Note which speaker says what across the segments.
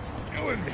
Speaker 1: It's killing me.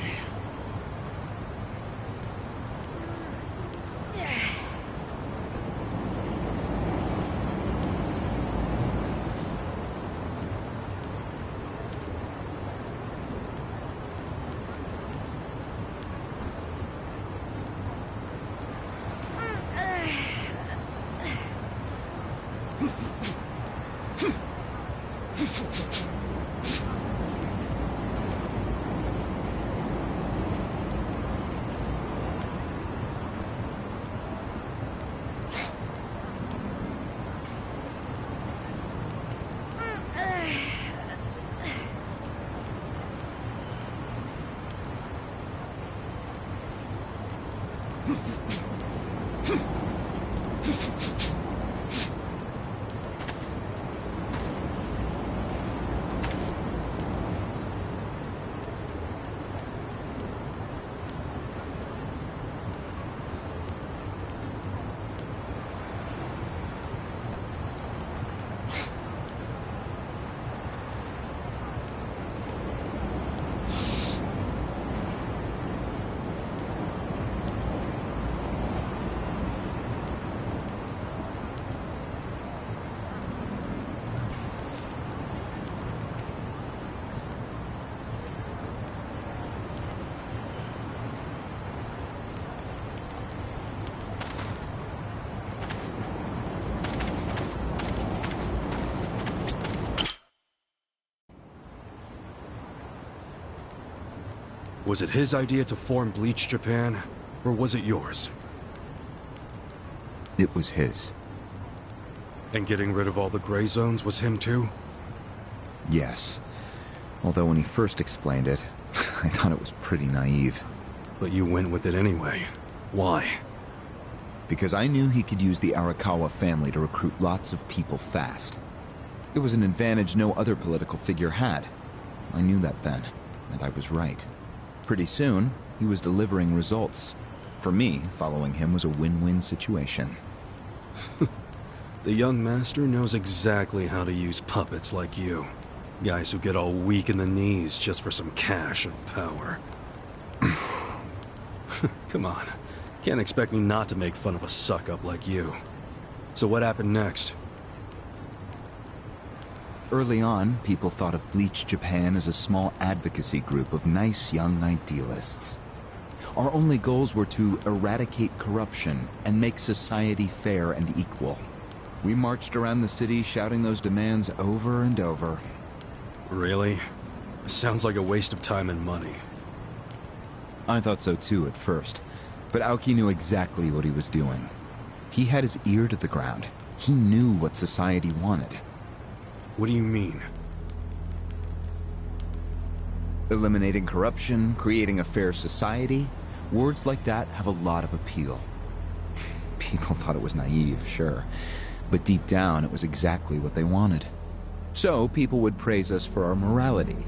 Speaker 2: Was it his idea to form Bleach Japan, or was it yours?
Speaker 3: It was his.
Speaker 2: And getting rid of all the gray zones was him too?
Speaker 3: Yes. Although when he first explained it, I thought it was pretty naive.
Speaker 2: But you went with it anyway. Why?
Speaker 3: Because I knew he could use the Arakawa family to recruit lots of people fast. It was an advantage no other political figure had. I knew that then, and I was right. Pretty soon, he was delivering results. For me, following him was a win-win situation.
Speaker 2: The young master knows exactly how to use puppets like you. Guys who get all weak in the knees just for some cash and power. Come on. Can't expect me not to make fun of a suck-up like you. So what happened next?
Speaker 3: Early on, people thought of Bleach Japan as a small advocacy group of nice young idealists. Our only goals were to eradicate corruption and make society fair and equal. We marched around the city shouting those demands over and over.
Speaker 2: Really? Sounds like a waste of time and money.
Speaker 3: I thought so too at first, but Aoki knew exactly what he was doing. He had his ear to the ground. He knew what society wanted.
Speaker 2: What do you mean?
Speaker 3: Eliminating corruption, creating a fair society, words like that have a lot of appeal. People thought it was naive, sure, but deep down it was exactly what they wanted. So people would praise us for our morality,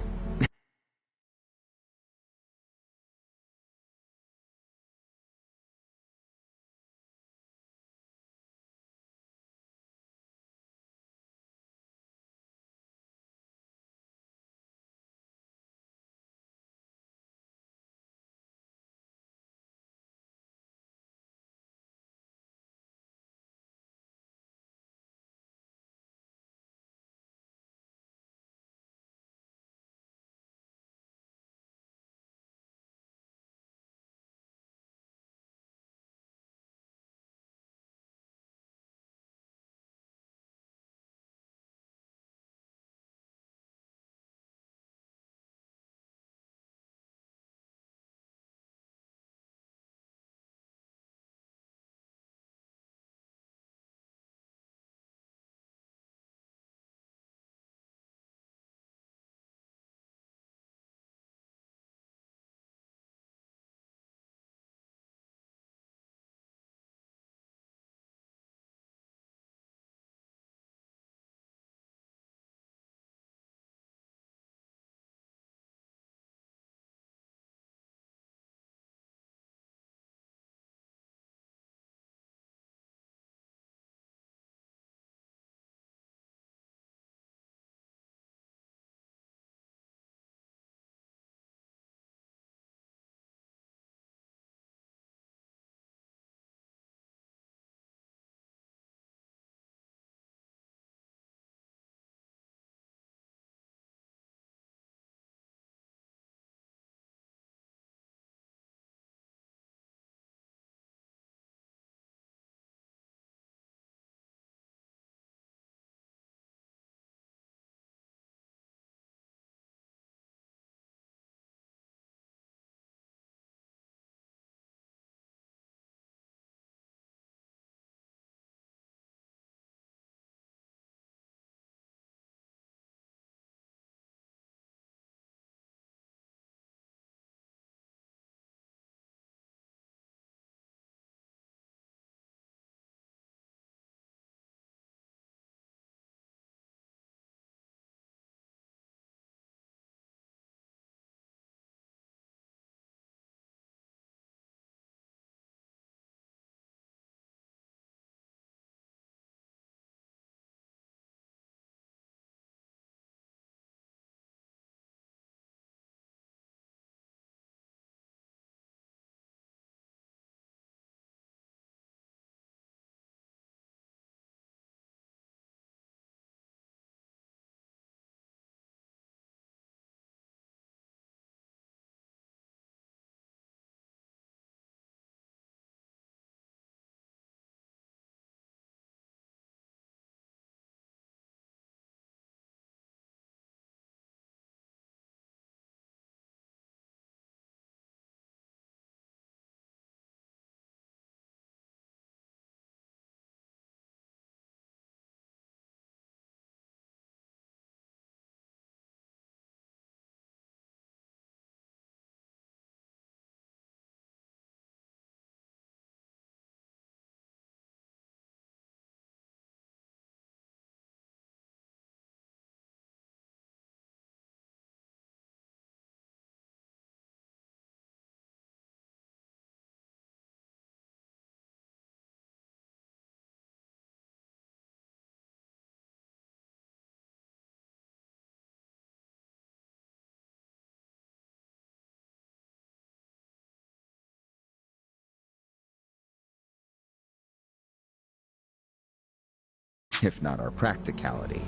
Speaker 3: if not our practicality.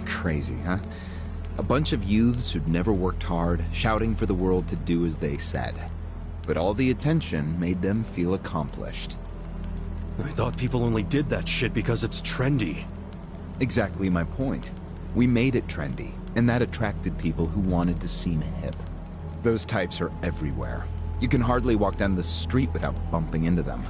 Speaker 3: Crazy, huh? A bunch of youths who'd never worked hard, shouting for the world to do as they said. But all the attention made them feel accomplished.
Speaker 2: I thought people only did that shit because it's trendy.
Speaker 3: Exactly my point. We made it trendy, and that attracted people who wanted to seem hip. Those types are everywhere. You can hardly walk down the street without bumping into them.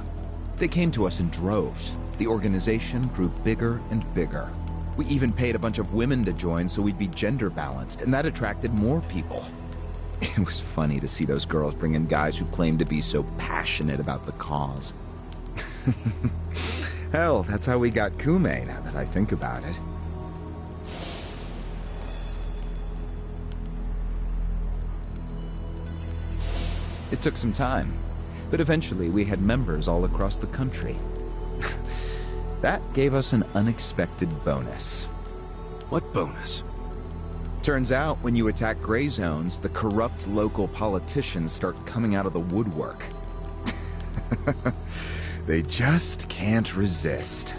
Speaker 3: They came to us in droves. The organization grew bigger and bigger. We even paid a bunch of women to join so we'd be gender balanced, and that attracted more people. It was funny to see those girls bring in guys who claimed to be so passionate about the cause. Hell, that's how we got Kume, now that I think about it. It took some time, but eventually we had members all across the country. That gave us an unexpected bonus.
Speaker 2: What bonus?
Speaker 3: Turns out, when you attack gray zones, the corrupt local politicians start coming out of the woodwork. They just can't resist.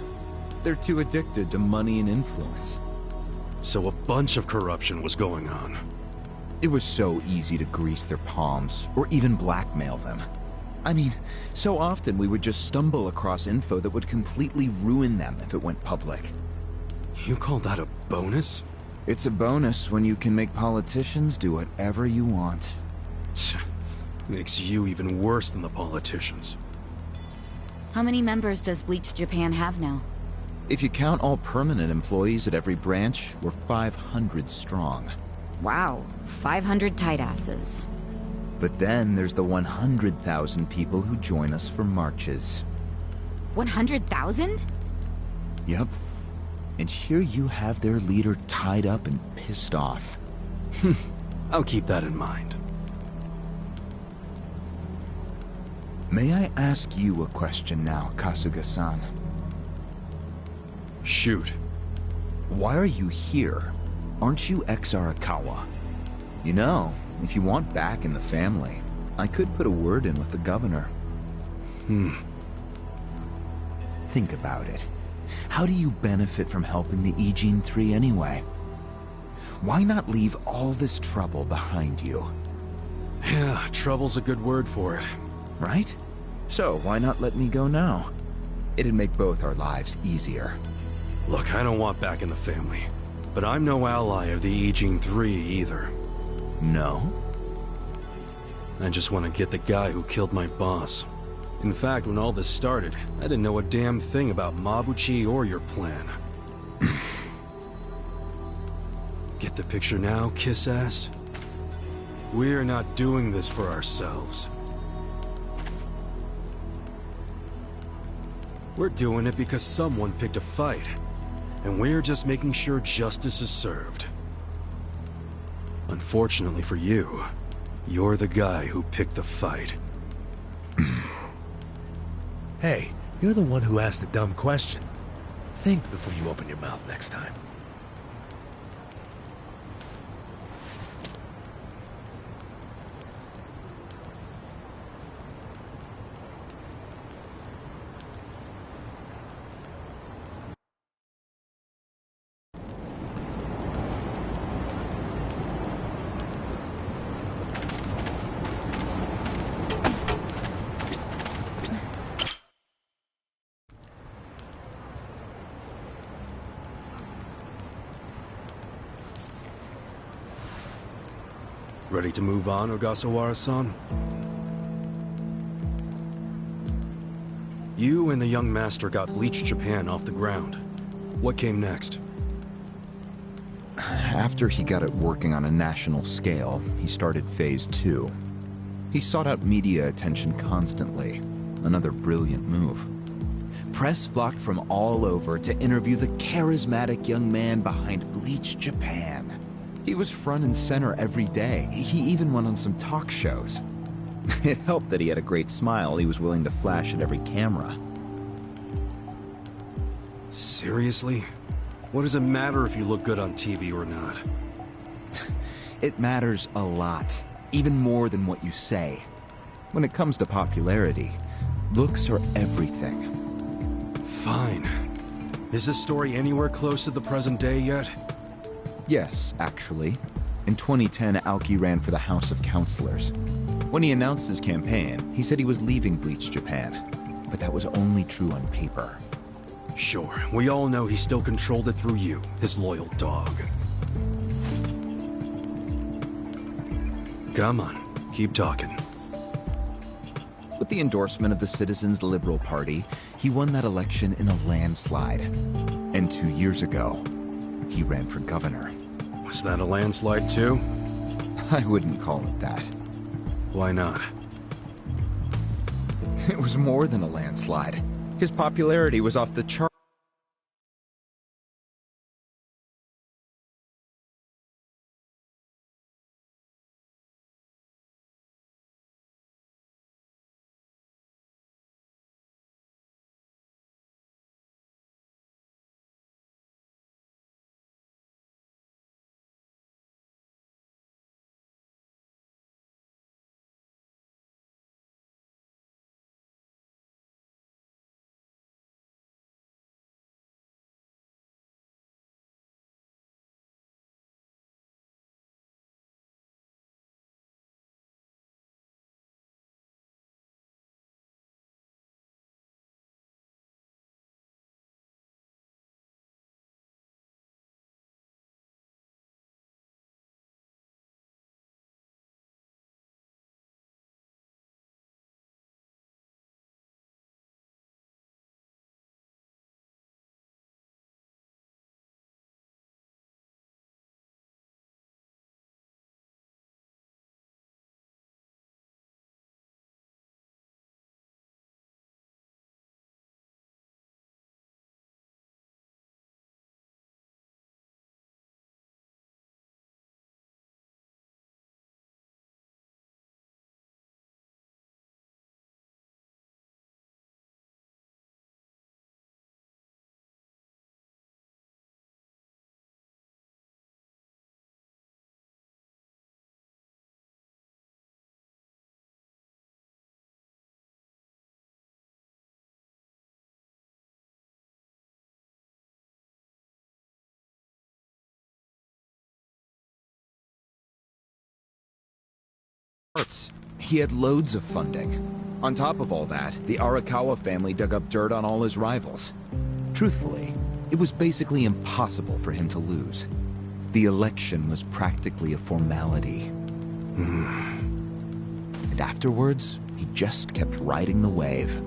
Speaker 3: They're too addicted to money and influence.
Speaker 2: So a bunch of corruption was going on.
Speaker 3: It was so easy to grease their palms, or even blackmail them. I mean, so often we would just stumble across info that would completely ruin them if it went public.
Speaker 2: You call that a bonus?
Speaker 3: It's a bonus when you can make politicians do whatever you want.
Speaker 2: Makes you even worse than the politicians.
Speaker 1: How many members does Bleach Japan have now?
Speaker 3: If you count all permanent employees at every branch, we're 500 strong.
Speaker 1: Wow, 500 tight asses.
Speaker 3: But then there's the 100,000 people who join us for marches.
Speaker 1: 100,000?
Speaker 3: Yep. And here you have their leader tied up and pissed off.
Speaker 2: I'll keep that in mind.
Speaker 3: May I ask you a question now, Kasuga-san?
Speaker 2: Shoot.
Speaker 3: Why are you here? Aren't you ex-Arakawa? You know, if you want back in the family, I could put a word in with the governor. Think about it. How do you benefit from helping the Ijin 3 anyway? Why not leave all this trouble behind you?
Speaker 2: Yeah, trouble's a good word for it.
Speaker 3: Right? So why not let me go now? It'd make both our lives easier.
Speaker 2: Look, I don't want back in the family. But I'm no ally of the Ijin 3 either.
Speaker 3: No?
Speaker 2: I just want to get the guy who killed my boss. In fact, when all this started, I didn't know a damn thing about Mabuchi or your plan. Get the picture now, kiss ass? We're not doing this for ourselves. We're doing it because someone picked a fight. And we're just making sure justice is served. Unfortunately for you, you're the guy who picked the fight.
Speaker 4: Hey, you're the one who asked the dumb question. Think before you open your mouth next time.
Speaker 2: Ready to move on, Ogasawara-san? You and the young master got Bleach Japan off the ground. What came next?
Speaker 3: After he got it working on a national scale, he started Phase 2. He sought out media attention constantly. Another brilliant move. Press flocked from all over to interview the charismatic young man behind Bleach Japan. He was front and center every day. He even went on some talk shows. It helped that he had a great smile he was willing to flash at every camera.
Speaker 2: Seriously? What does it matter if you look good on TV or not?
Speaker 3: It matters a lot, even more than what you say. When it comes to popularity, looks are everything.
Speaker 2: Fine. Is this story anywhere close to the present day yet?
Speaker 3: Yes, actually. In 2010, Aoki ran for the House of Councilors. When he announced his campaign, he said he was leaving Bleach Japan. But that was only true on paper.
Speaker 2: Sure, we all know he still controlled it through you, his loyal dog. Come on, keep talking.
Speaker 3: With the endorsement of the Citizens Liberal Party, he won that election in a landslide. And 2 years ago, he ran for governor.
Speaker 2: Was that a landslide too?
Speaker 3: I wouldn't call it that.
Speaker 2: Why not?
Speaker 3: It was more than a landslide. His popularity was off the chart. He had loads of funding. On top of all that, the Arakawa family dug up dirt on all his rivals. Truthfully, it was basically impossible for him to lose. The election was practically a formality. And afterwards, he just kept riding the wave.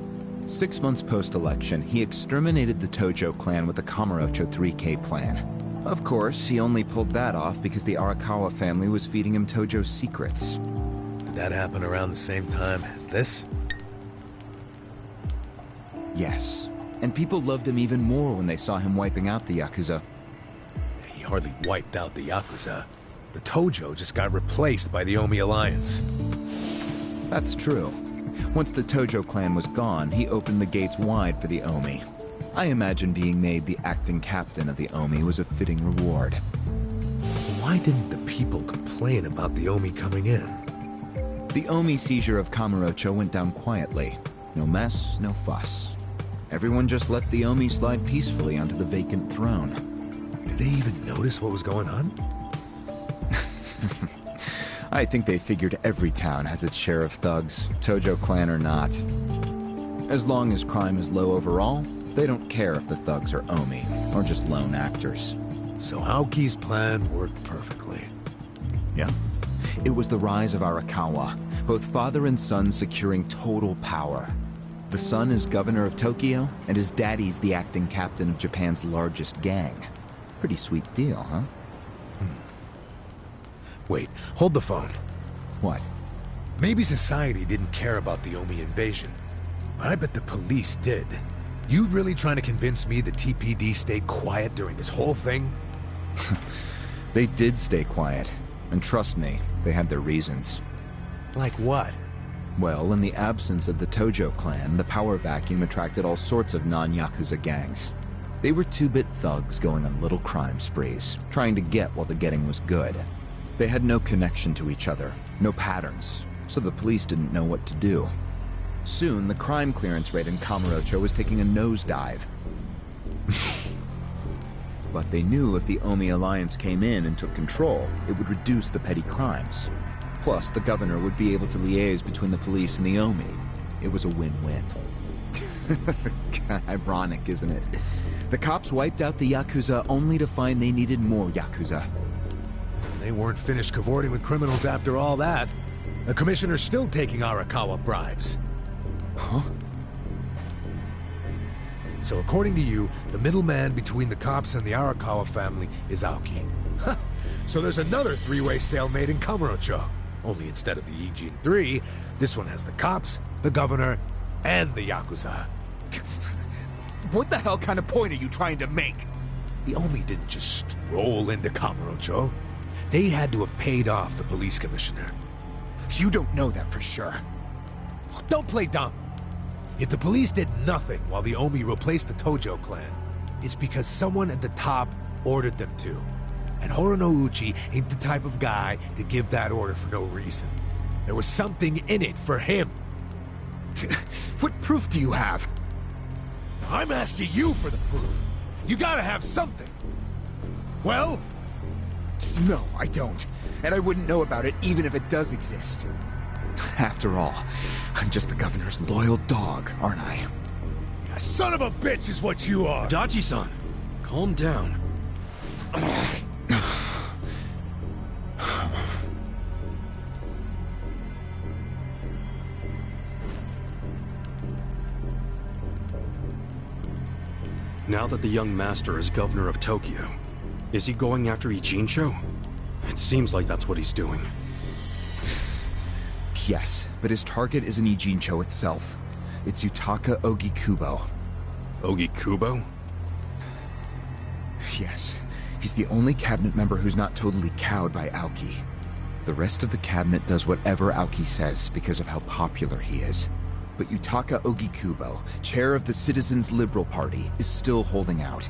Speaker 3: 6 months post-election, he exterminated the Tojo clan with the Kamurocho 3K plan. Of course, he only pulled that off because the Arakawa family was feeding him Tojo's secrets.
Speaker 4: Did that happen around the same time as this?
Speaker 3: Yes, and people loved him even more when they saw him wiping out the Yakuza.
Speaker 4: He hardly wiped out the Yakuza. The Tojo just got replaced by the Omi Alliance.
Speaker 3: That's true. Once the Tojo clan was gone, he opened the gates wide for the Omi. I imagine being made the acting captain of the Omi was a fitting reward.
Speaker 4: Why didn't the people complain about the Omi coming in?
Speaker 3: The Omi seizure of Kamurocho went down quietly. No mess, no fuss. Everyone just let the Omi slide peacefully onto the vacant throne.
Speaker 4: Did they even notice what was going on?
Speaker 3: I think they figured every town has its share of thugs, Tojo clan or not. As long as crime is low overall, they don't care if the thugs are Omi, or just lone actors.
Speaker 4: So Aoki's plan worked perfectly.
Speaker 3: Yeah. It was the rise of Arakawa, both father and son securing total power. The son is governor of Tokyo, and his daddy's the acting captain of Japan's largest gang. Pretty sweet deal, huh?
Speaker 4: Wait, hold the phone.
Speaker 3: What?
Speaker 4: Maybe society didn't care about the Omi invasion, but I bet the police did. You really trying to convince me the TPD stayed quiet during this whole thing?
Speaker 3: They did stay quiet. And trust me, they had their reasons.
Speaker 4: Like what?
Speaker 3: Well, in the absence of the Tojo clan, the power vacuum attracted all sorts of non-Yakuza gangs. They were two-bit thugs going on little crime sprees, trying to get while the getting was good. They had no connection to each other, no patterns, so the police didn't know what to do. Soon, the crime clearance rate in Kamurocho was taking a nosedive. But they knew if the Omi Alliance came in and took control, it would reduce the petty crimes. Plus, the governor would be able to liaise between the police and the Omi. It was a win-win. Ironic, isn't it? The cops wiped out the Yakuza only to find they needed more Yakuza.
Speaker 4: They weren't finished cavorting with criminals after all that. The commissioner's still taking Arakawa bribes.
Speaker 3: Huh?
Speaker 4: So according to you, the middleman between the cops and the Arakawa family is Aoki. So there's another three-way stalemate in Kamurocho. Only instead of the Ijin 3, this one has the cops, the governor, and the Yakuza.
Speaker 3: What the hell kind of point are you trying to make?
Speaker 4: The Omi didn't just stroll into Kamurocho. They had to have paid off the police commissioner.
Speaker 3: You don't know that for sure.
Speaker 4: Don't play dumb. If the police did nothing while the Omi replaced the Tojo clan, it's because someone at the top ordered them to. And Horonouchi ain't the type of guy to give that order for no reason. There was something in it for him.
Speaker 3: What proof do you have?
Speaker 4: I'm asking you for the proof. You gotta have something. Well?
Speaker 3: No, I don't. And I wouldn't know about it even if it does exist. After all, I'm just the governor's loyal dog, aren't I?
Speaker 4: A son of a bitch is what you are!
Speaker 2: Dachi-san, calm down. Now that the young master is governor of Tokyo, is he going after Ijincho? It seems like that's what he's doing.
Speaker 3: Yes, but his target isn't Ijincho itself. It's Yutaka Ogikubo.
Speaker 2: Ogikubo?
Speaker 3: Yes, he's the only cabinet member who's not totally cowed by Aoki. The rest of the cabinet does whatever Aoki says because of how popular he is. But Yutaka Ogikubo, chair of the Citizens Liberal Party, is still holding out.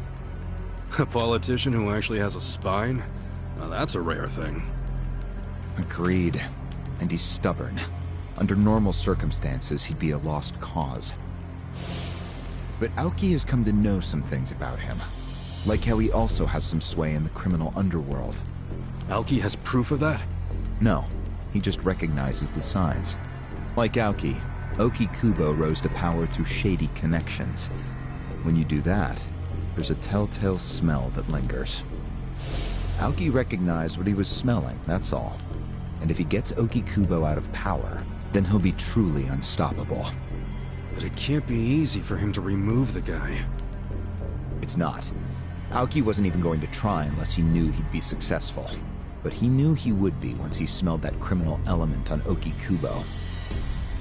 Speaker 2: A politician who actually has a spine? Now that's a rare thing.
Speaker 3: Agreed. And he's stubborn. Under normal circumstances, he'd be a lost cause. But Aoki has come to know some things about him. Like how he also has some sway in the criminal underworld.
Speaker 2: Aoki has proof of that?
Speaker 3: No, he just recognizes the signs. Like Aoki, Ogikubo rose to power through shady connections. When you do that, there's a telltale smell that lingers. Aoki recognized what he was smelling, that's all. And if he gets Ogikubo out of power, then he'll be truly unstoppable.
Speaker 2: But it can't be easy for him to remove the guy.
Speaker 3: It's not. Aoki wasn't even going to try unless he knew he'd be successful. But he knew he would be once he smelled that criminal element on Ogikubo.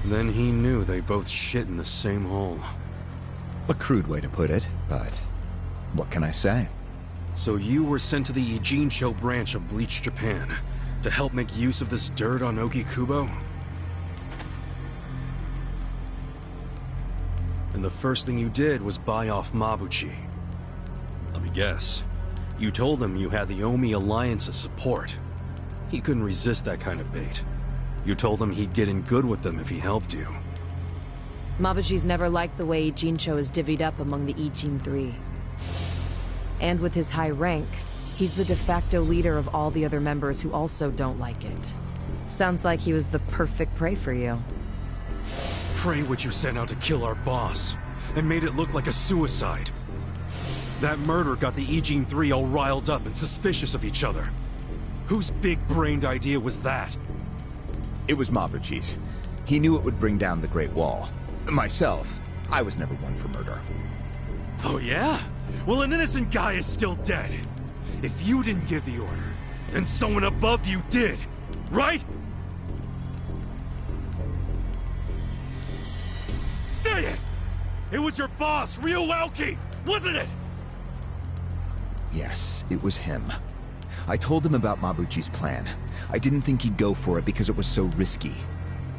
Speaker 2: Then he knew they both shit in the same hole.
Speaker 3: A crude way to put it, but what can I say?
Speaker 2: So you were sent to the Ijincho branch of Bleach Japan to help make use of this dirt on Ogikubo? And the first thing you did was buy off Mabuchi. Let me guess. You told him you had the Omi Alliance's support. He couldn't resist that kind of bait. You told him he'd get in good with them if he helped you.
Speaker 5: Mabuchi's never liked the way Ijincho is divvied up among the Ijin 3. And with his high rank, he's the de facto leader of all the other members who also don't like it. Sounds like he was the perfect prey for you.
Speaker 2: Pray what you sent out to kill our boss, and made it look like a suicide. That murder got the Ijin 3 all riled up and suspicious of each other. Whose big-brained idea was that?
Speaker 3: It was Mabuchi's. He knew it would bring down the Great Wall. Myself, I was never one for murder.
Speaker 2: Oh yeah? Well, an innocent guy is still dead. If you didn't give the order, then someone above you did, right? Say it! It was your boss, Ryo Aoki, wasn't it?
Speaker 3: Yes, it was him. I told him about Mabuchi's plan. I didn't think he'd go for it because it was so risky.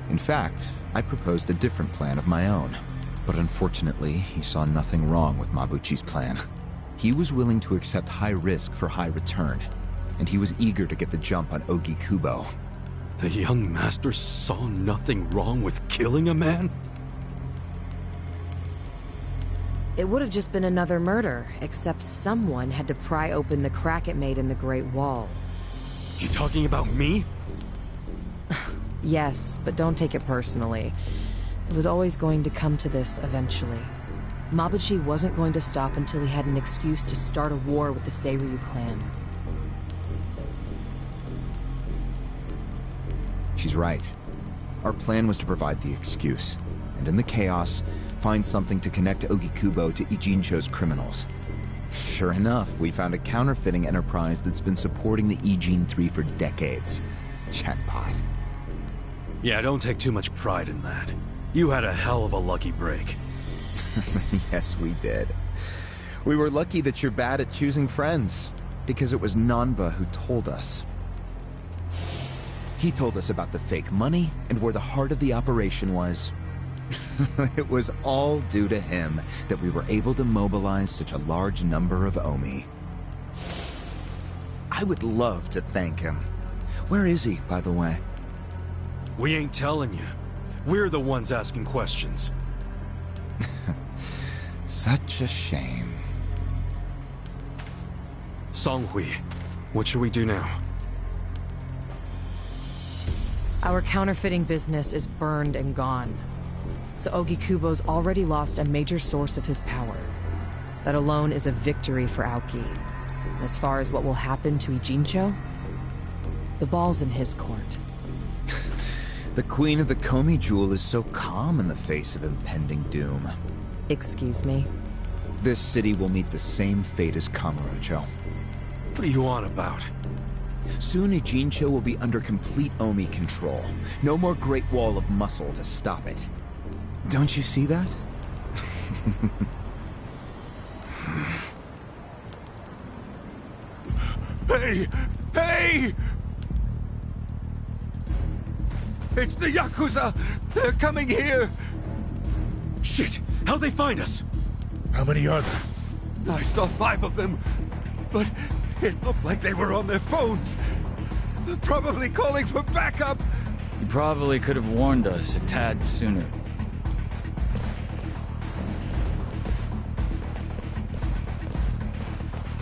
Speaker 3: In fact, I proposed a different plan of my own. But unfortunately, he saw nothing wrong with Mabuchi's plan. He was willing to accept high risk for high return, and he was eager to get the jump on Ogikubo.
Speaker 2: The young master saw nothing wrong with killing a man?
Speaker 5: It would have just been another murder, except someone had to pry open the crack it made in the Great Wall.
Speaker 2: You talking about me?
Speaker 5: Yes, but don't take it personally. It was always going to come to this eventually. Mabuchi wasn't going to stop until he had an excuse to start a war with the Seiryu clan.
Speaker 3: She's right. Our plan was to provide the excuse, and in the chaos, find something to connect Ogikubo to Ijincho's criminals. Sure enough, we found a counterfeiting enterprise that's been supporting the Ijin 3 for decades. Jackpot.
Speaker 2: Yeah, don't take too much pride in that. You had a hell of a lucky break.
Speaker 3: Yes, we did. We were lucky that you're bad at choosing friends, because it was Nanba who told us. He told us about the fake money and where the heart of the operation was. It was all due to him that we were able to mobilize such a large number of Omi. I would love to thank him. Where is he, by the way?
Speaker 2: We ain't telling you. We're the ones asking questions.
Speaker 3: Such a shame.
Speaker 2: Songhui, what should we do now?
Speaker 5: Our counterfeiting business is burned and gone. So Ogikubo's already lost a major source of his power. That alone is a victory for Aoki. As far as what will happen to Ijincho, the ball's in his court.
Speaker 3: The Queen of the Komi Jewel is so calm in the face of impending doom.
Speaker 5: Excuse me?
Speaker 3: This city will meet the same fate as Kamurocho.
Speaker 2: What are you on about?
Speaker 3: Soon Ijincho will be under complete Omi control. No more Great Wall of Muscle to stop it. Don't you see that?
Speaker 6: Hey! Hey! It's the Yakuza! They're coming here!
Speaker 2: Shit! How'd they find us?
Speaker 4: How many are there?
Speaker 6: I saw 5 of them, but it looked like they were on their phones. Probably calling for backup!
Speaker 7: You probably could have warned us a tad sooner.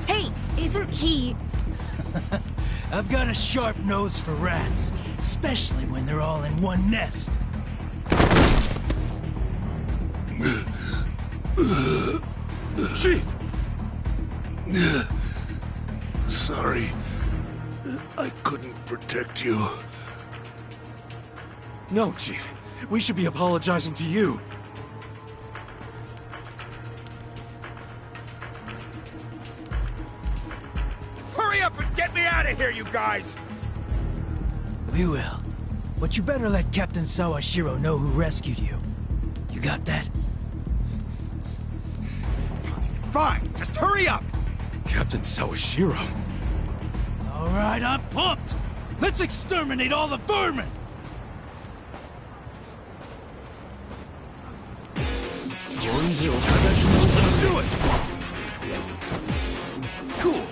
Speaker 1: Hey, isn't he...
Speaker 8: I've got a sharp nose for rats, especially when they're all in one nest.
Speaker 2: Chief!
Speaker 6: Sorry. I couldn't protect you.
Speaker 2: No, Chief. We should be apologizing to you.
Speaker 6: Hurry up and get me out of here, you guys!
Speaker 8: We will. But you better let Captain Sawashiro know who rescued you. You got that?
Speaker 6: Fine, just hurry up!
Speaker 2: Captain Sawashiro.
Speaker 8: All right, I'm pumped. Let's exterminate all the vermin.
Speaker 6: Do it! Cool.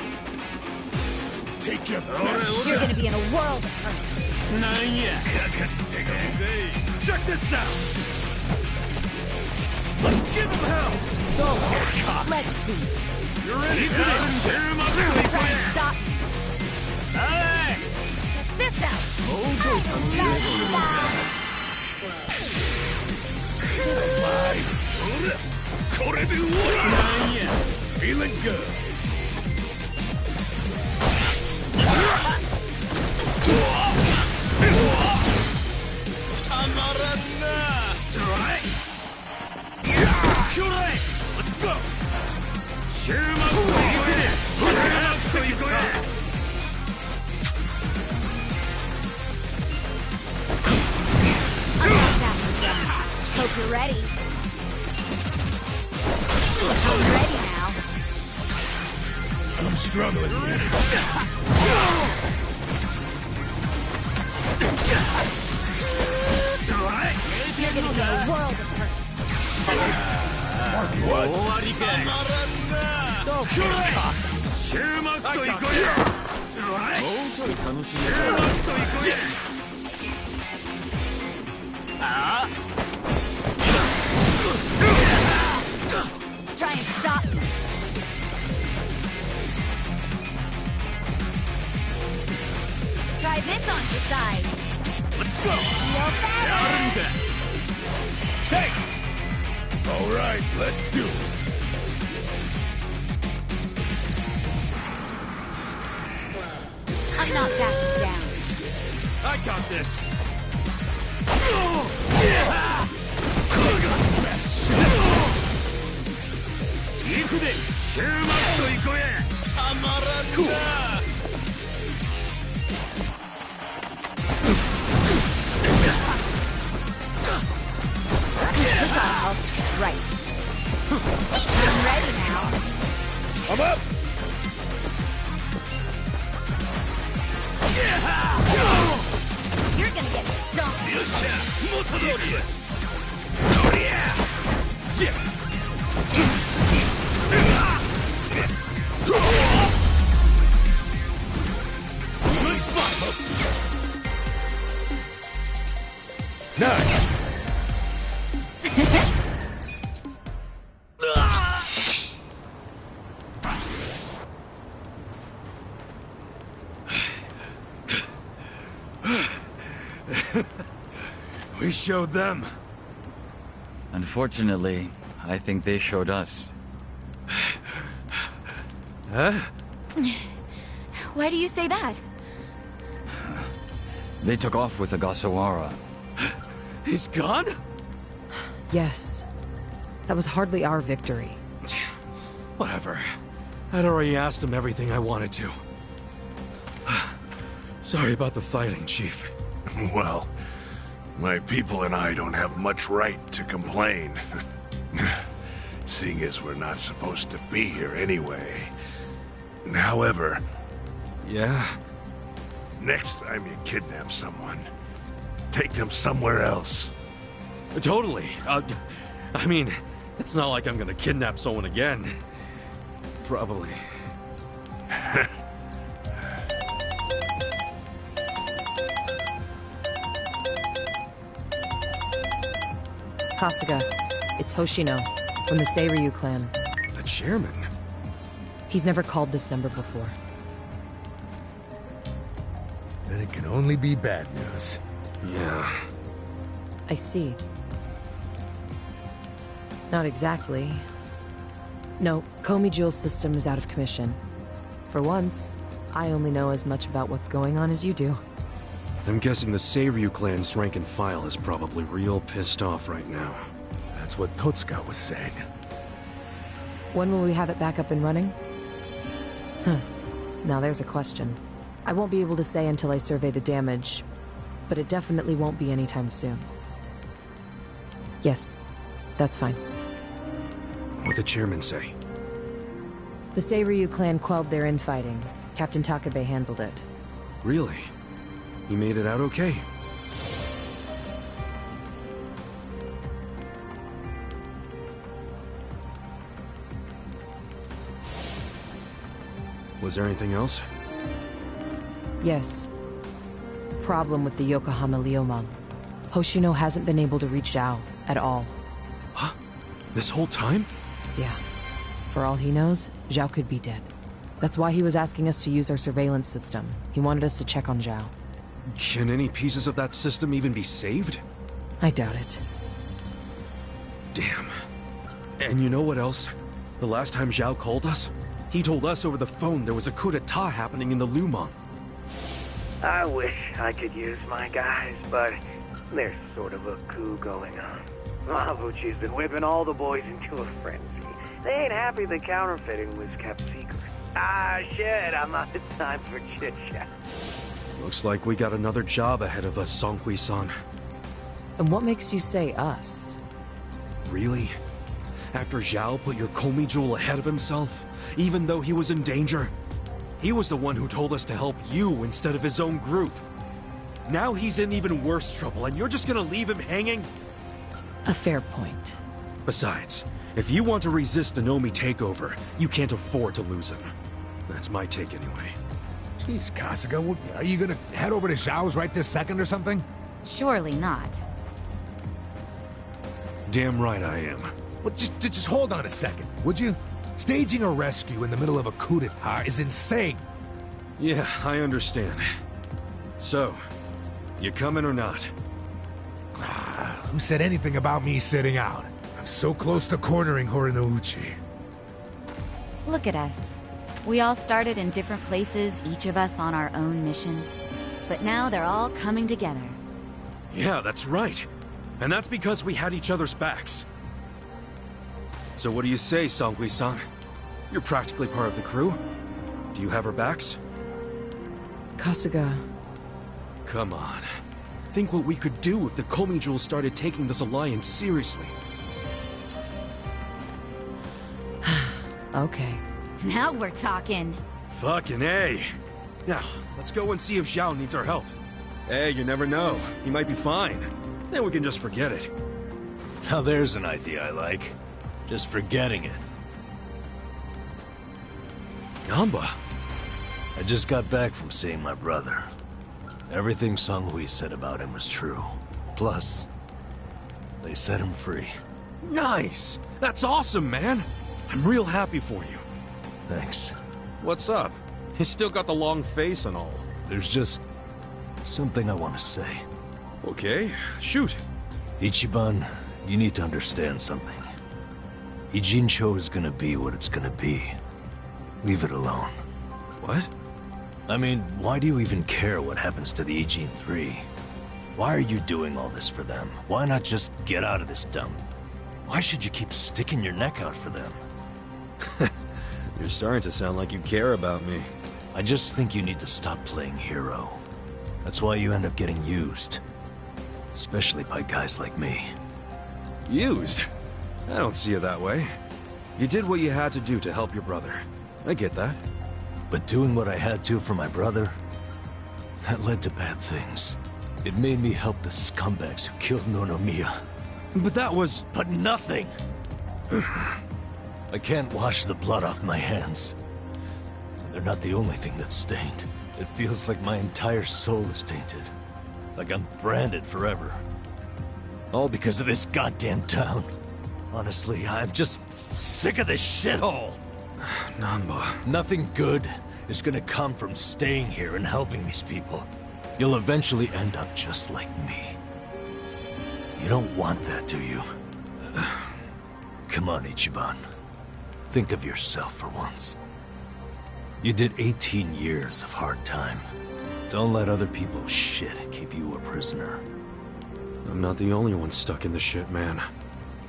Speaker 6: Take your best.
Speaker 1: You're gonna be in a world of hurt.
Speaker 6: Check this out! Let's give him hell! Don't get caught!
Speaker 1: Let's see.
Speaker 6: You're in!
Speaker 1: Try and stop me. Check this out.
Speaker 6: Feeling good. Let's go.
Speaker 1: Hope you're ready. I'm ready now.
Speaker 6: I'm struggling.
Speaker 1: You're gonna get a world of hurt. Try and Try this on your side.
Speaker 6: Let's go!
Speaker 1: Feel better.
Speaker 6: Hey! All right, let's do it.
Speaker 1: I'm not backing down.
Speaker 6: I got this.
Speaker 1: Right. I'm ready now.
Speaker 6: I'm up.
Speaker 1: You're gonna get stomped.
Speaker 6: Nice. We showed them.
Speaker 7: Unfortunately, I think they showed us.
Speaker 6: Huh?
Speaker 1: Why do you say that?
Speaker 7: They took off with the Gasawara.
Speaker 6: He's gone?
Speaker 5: Yes. That was hardly our victory.
Speaker 2: Whatever. I'd already asked him everything I wanted to. Sorry about the fighting, Chief.
Speaker 9: Well, my people and I don't have much right to complain. Seeing as we're not supposed to be here anyway. However,
Speaker 2: Yeah?
Speaker 9: next time you kidnap someone, take them somewhere else.
Speaker 2: Totally. I mean, it's not like I'm gonna kidnap someone again. Probably.
Speaker 5: Kasuga, it's Hoshino, from the Seiryu clan.
Speaker 2: The chairman?
Speaker 5: He's never called this number before.
Speaker 4: Then it can only be bad news.
Speaker 2: Yeah.
Speaker 5: I see. Not exactly. No, Komi Jewel's system is out of commission. For once, I only know as much about what's going on as you do.
Speaker 2: I'm guessing the Seiryu clan's rank and file is probably real pissed off right now.
Speaker 4: That's what Totsuka was saying.
Speaker 5: When will we have it back up and running? Huh. Now there's a question. I won't be able to say until I survey the damage, but it definitely won't be anytime soon. Yes, that's fine.
Speaker 2: What'd the chairman say?
Speaker 5: The Seiryu clan quelled their infighting. Captain Takabe handled it.
Speaker 2: Really? He made it out okay? Was there anything else?
Speaker 5: Yes. Problem with the Yokohama Liumang. Hoshino hasn't been able to reach Zhao at all.
Speaker 2: Huh? This whole time?
Speaker 5: Yeah. For all he knows, Zhao could be dead. That's why he was asking us to use our surveillance system. He wanted us to check on Zhao.
Speaker 2: Can any pieces of that system even be saved?
Speaker 5: I doubt it.
Speaker 2: Damn. And you know what else? The last time Zhao called us, he told us over the phone there was a coup d'etat happening in the Lumang.
Speaker 10: I wish I could use my guys, but there's sort of a coup going on. Mabuchi's been whipping all the boys into a frenzy. They ain't happy the counterfeiting was kept secret. Ah, shit, I'm out of time for chit-chat.
Speaker 2: Looks like we got another job ahead of us, Songhui-san.
Speaker 5: And what makes you say us?
Speaker 2: Really? After Zhao put your Komi jewel ahead of himself, even though he was in danger? He was the one who told us to help you instead of his own group. Now he's in even worse trouble, and you're just gonna leave him hanging?
Speaker 5: A fair point.
Speaker 2: Besides, if you want to resist an Omi takeover, you can't afford to lose him. That's my take anyway.
Speaker 4: Jeez, Kasuga, are you gonna head over to Zhao's right this second or something?
Speaker 1: Surely not.
Speaker 2: Damn right I am.
Speaker 4: Well, just hold on a second, would you? Staging a rescue in the middle of a coup d'etat is insane.
Speaker 2: Yeah, I understand. So, you coming or not?
Speaker 4: Who said anything about me sitting out? I'm so close to cornering Horinouchi.
Speaker 1: Look at us. We all started in different places, each of us on our own mission. But now they're all coming together.
Speaker 2: Yeah, that's right. And that's because we had each other's backs. So what do you say, Songhui-san? You're practically part of the crew. Do you have our backs?
Speaker 5: Kasuga.
Speaker 2: Come on. Think what we could do if the Komi Jewel started taking this alliance seriously.
Speaker 5: Okay.
Speaker 1: Now we're talking.
Speaker 2: Fucking A. Now, let's go and see if Zhao needs our help. Hey, you never know. He might be fine. Then we can just forget it.
Speaker 11: Now there's an idea I like. Just forgetting it.
Speaker 2: Namba.
Speaker 11: I just got back from seeing my brother. Everything Songhui said about him was true. Plus, they set him free.
Speaker 2: Nice! That's awesome, man! I'm real happy for you.
Speaker 11: Thanks.
Speaker 2: What's up? You still got the long face and all.
Speaker 11: There's just something I want to say.
Speaker 2: Okay, shoot.
Speaker 11: Ichiban, you need to understand something. Ijincho is gonna be what it's gonna be. Leave it alone.
Speaker 2: What?
Speaker 11: I mean, why do you even care what happens to the Ijin 3? Why are you doing all this for them? Why not just get out of this dump? Why should you keep sticking your neck out for them?
Speaker 2: You're starting to sound like you care about me.
Speaker 11: I just think you need to stop playing hero. That's why you end up getting used. Especially by guys like me.
Speaker 2: Used? I don't see it that way. You did what you had to do to help your brother. I get that.
Speaker 11: But doing what I had to for my brother, that led to bad things. It made me help the scumbags who killed Nonomiya.
Speaker 2: But that was...
Speaker 11: But nothing! I can't wash the blood off my hands. They're not the only thing that's stained. It feels like my entire soul is tainted. Like I'm branded forever. All because of this goddamn town. Honestly, I'm just sick of this shithole!
Speaker 2: Namba...
Speaker 11: Nothing good is gonna come from staying here and helping these people. You'll eventually end up just like me. You don't want that, do you? Come on, Ichiban. Think of yourself for once. You did 18 years of hard time. Don't let other people's shit keep you a prisoner.
Speaker 2: I'm not the only one stuck in the shit, man.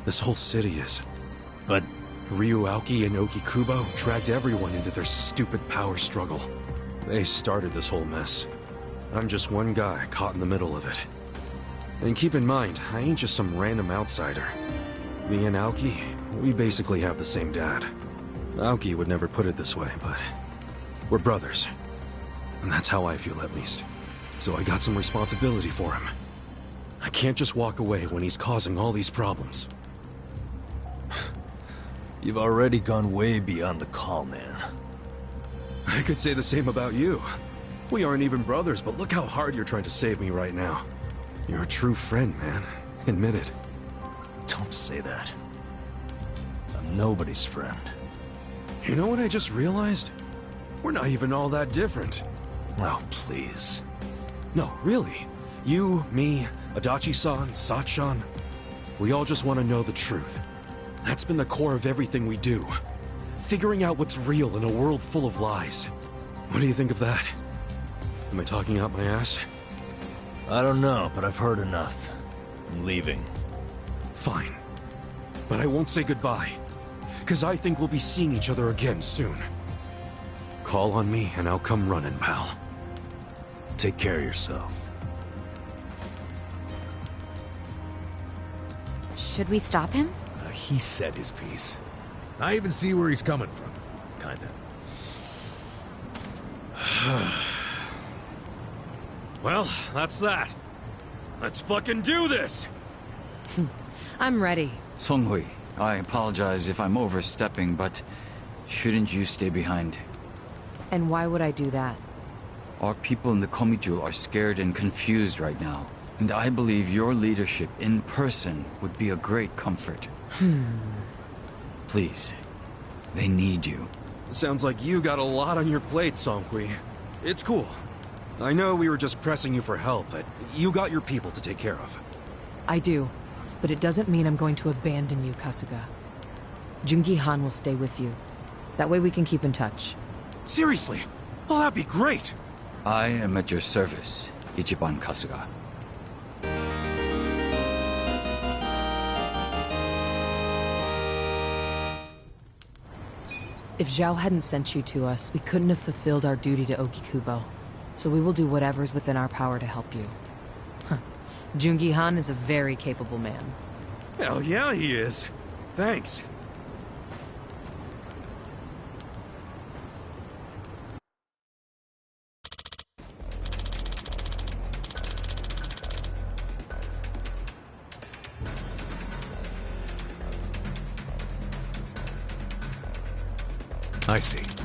Speaker 2: This whole city is.
Speaker 11: But
Speaker 2: Ryuauki and Okikubo dragged everyone into their stupid power struggle. They started this whole mess. I'm just one guy caught in the middle of it. And keep in mind, I ain't just some random outsider. Me and Aoki, we basically have the same dad. Aoki would never put it this way, but we're brothers. And that's how I feel, at least. So I got some responsibility for him. I can't just walk away when he's causing all these problems.
Speaker 11: You've already gone way beyond the call, man.
Speaker 2: I could say the same about you. We aren't even brothers, but look how hard you're trying to save me right now. You're a true friend, man. Admit it.
Speaker 11: Don't say that. I'm nobody's friend.
Speaker 2: You know what I just realized? We're not even all that different.
Speaker 11: Oh, please.
Speaker 2: No, really. You, me, Adachi-san, Sachan. We all just want to know the truth. That's been the core of everything we do. Figuring out what's real in a world full of lies. What do you think of that? Am I talking out my ass?
Speaker 11: I don't know, but I've heard enough. I'm leaving.
Speaker 2: Fine. But I won't say goodbye. Because I think we'll be seeing each other again soon. Call on me and I'll come running, pal.
Speaker 11: Take care of yourself.
Speaker 1: Should we stop him?
Speaker 4: He said his piece. I even see where he's coming from. Kinda.
Speaker 2: Well, that's that. Let's fucking do this!
Speaker 5: I'm ready.
Speaker 7: Songhui, I apologize if I'm overstepping, but shouldn't you stay behind?
Speaker 5: And why would I do that?
Speaker 7: Our people in the Komijul are scared and confused right now, and I believe your leadership in person would be a great comfort. Please, they need you.
Speaker 2: Sounds like you got a lot on your plate, Songhui. It's cool. I know we were just pressing you for help, but you got your people to take care of.
Speaker 5: I do, but it doesn't mean I'm going to abandon you, Kasuga. Jungi Han will stay with you. That way we can keep in touch.
Speaker 2: Seriously? Well, that'd be great!
Speaker 7: I am at your service, Ichiban Kasuga.
Speaker 5: If Zhao hadn't sent you to us, we couldn't have fulfilled our duty to Okikubo. So we will do whatever's within our power to help you. Jungi Han is a very capable man.
Speaker 2: Hell yeah, he is. Thanks.
Speaker 4: I see.